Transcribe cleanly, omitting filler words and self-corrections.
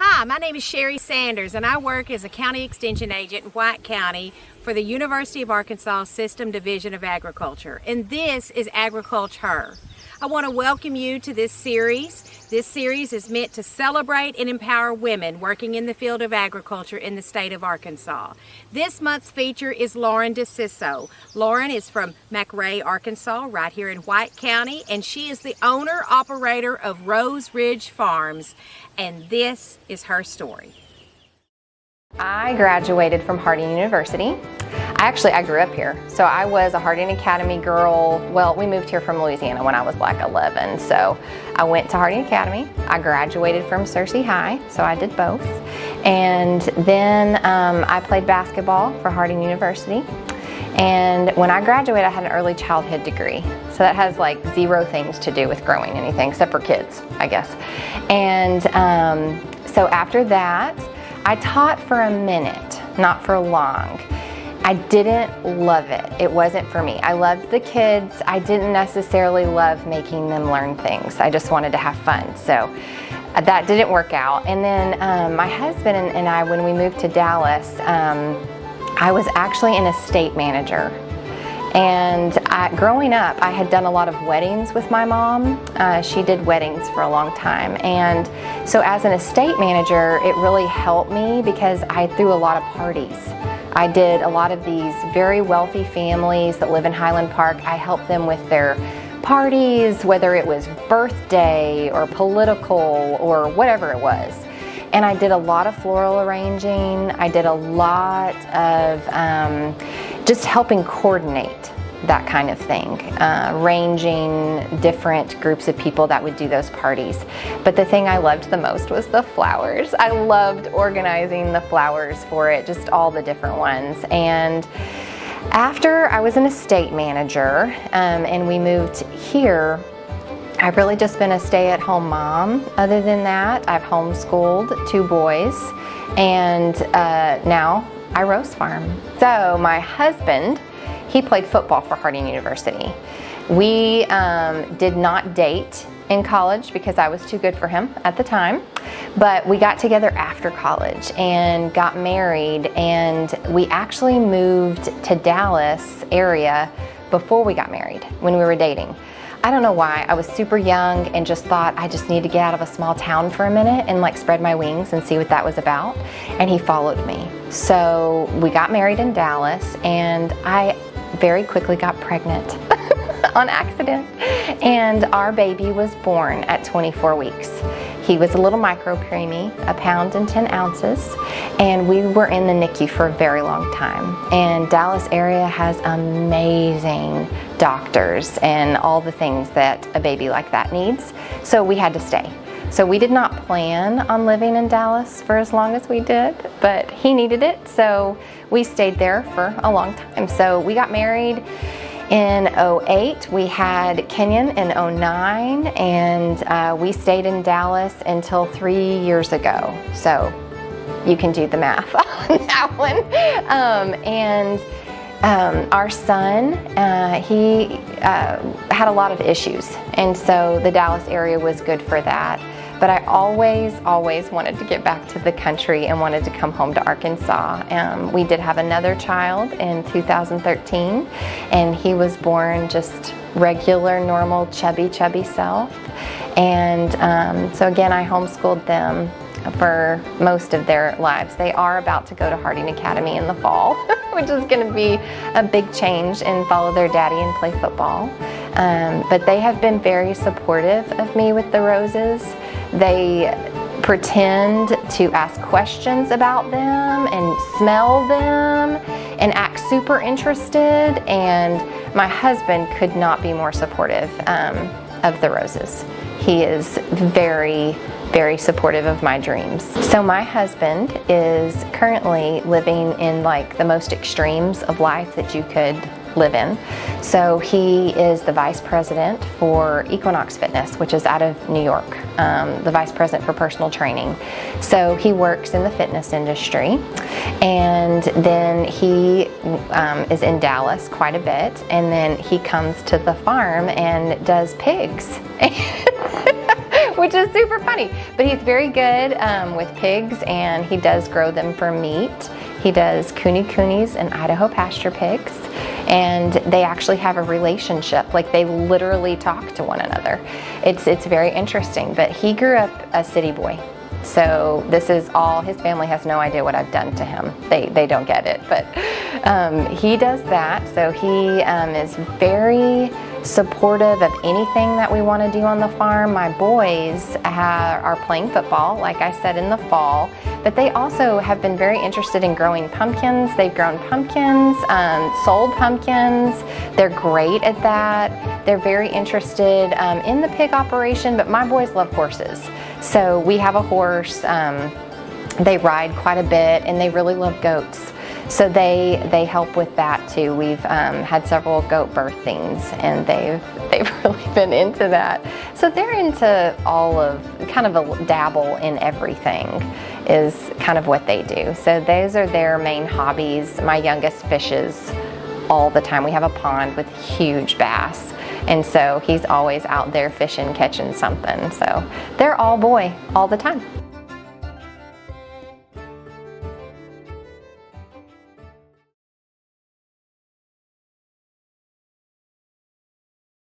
Hi, my name is Sherry Sanders and I work as a county extension agent in White County for the University of Arkansas System Division of Agriculture, and this is Agriculture. I want to welcome you to this series. This series is meant to celebrate and empower women working in the field of agriculture in the state of Arkansas. This month's feature is Lauren DeSisso. Lauren is from McRae, Arkansas, right here in White County, and she is the owner-operator of Rose Ridge Farms, and this is her story. I graduated from Harding University. I grew up here, so I was a Harding Academy girl. Well, we moved here from Louisiana when I was like 11, so I went to Harding Academy. I graduated from Searcy High, so I did both. And then I played basketball for Harding University. And when I graduated, I had an early childhood degree. So that has like zero things to do with growing anything, except for kids, I guess. And so after that, I taught for a minute, not for long. I didn't love it. It wasn't for me. I loved the kids. I didn't necessarily love making them learn things. I just wanted to have fun. So that didn't work out. And then my husband and I, when we moved to Dallas, I was actually an estate manager. And growing up, I had done a lot of weddings with my mom. She did weddings for a long time. And so as an estate manager, it really helped me because I threw a lot of parties. I did a lot of these very wealthy families that live in Highland Park. I helped them with their parties, whether it was birthday or political or whatever it was. And I did a lot of floral arranging. I did a lot of just helping coordinate that kind of thing, arranging different groups of people that would do those parties. But the thing I loved the most was the flowers. I loved organizing the flowers for it, just all the different ones. And after I was an estate manager and we moved here, I've really just been a stay-at-home mom. Other than that, I've homeschooled 2 boys, and now I rose farm. So my husband, he played football for Harding University. We did not date in college because I was too good for him at the time, but we got together after college and got married, and we actually moved to Dallas area before we got married when we were dating. I don't know why. I was super young and just thought I just need to get out of a small town for a minute and like spread my wings and see what that was about. And he followed me. So we got married in Dallas, and I very quickly got pregnant on accident. And our baby was born at 24 weeks. He was a little micro preemie, 1 pound and 10 ounces, and we were in the NICU for a very long time. And Dallas area has amazing doctors and all the things that a baby like that needs, so we had to stay. So we did not plan on living in Dallas for as long as we did, but he needed it, so we stayed there for a long time. So we got married in 2008, we had Kenyon in 2009, and we stayed in Dallas until 3 years ago. So you can do the math on that one. Our son, he had a lot of issues, and so the Dallas area was good for that. But I always wanted to get back to the country and wanted to come home to Arkansas. We did have another child in 2013, and he was born just regular, normal, chubby self. And so again, I homeschooled them for most of their lives. They are about to go to Harding Academy in the fall, which is going to be a big change and follow their daddy and play football. But they have been very supportive of me with the roses. They pretend to ask questions about them and smell them and act super interested, and my husband could not be more supportive of the roses. He is very supportive of my dreams. So my husband is currently living in like the most extremes of life that you could live in. So he is the vice president for Equinox Fitness, which is out of New York, the vice president for personal training. So he works in the fitness industry, and then he is in Dallas quite a bit, and then he comes to the farm and does pigs. which is super funny. But he's very good with pigs, and he does grow them for meat. He does coonies and Idaho pasture pigs, and they actually have a relationship. Like, they literally talk to one another. It's very interesting. But he grew up a city boy. So this is all, his family has no idea what I've done to him. They don't get it, but he does that. So he is very supportive of anything that we want to do on the farm. My boys are playing football, like I said, in the fall, but they also have been very interested in growing pumpkins. They've grown pumpkins, sold pumpkins. They're great at that. They're very interested in the pig operation, but my boys love horses. So we have a horse. They ride quite a bit, and they really love goats. So they help with that too. We've had several goat birthings, and they've really been into that. So they're into all of, kind of a dabble in everything is kind of what they do. So those are their main hobbies. My youngest fishes all the time. We have a pond with huge bass, and so he's always out there fishing, catching something. So they're all boy all the time.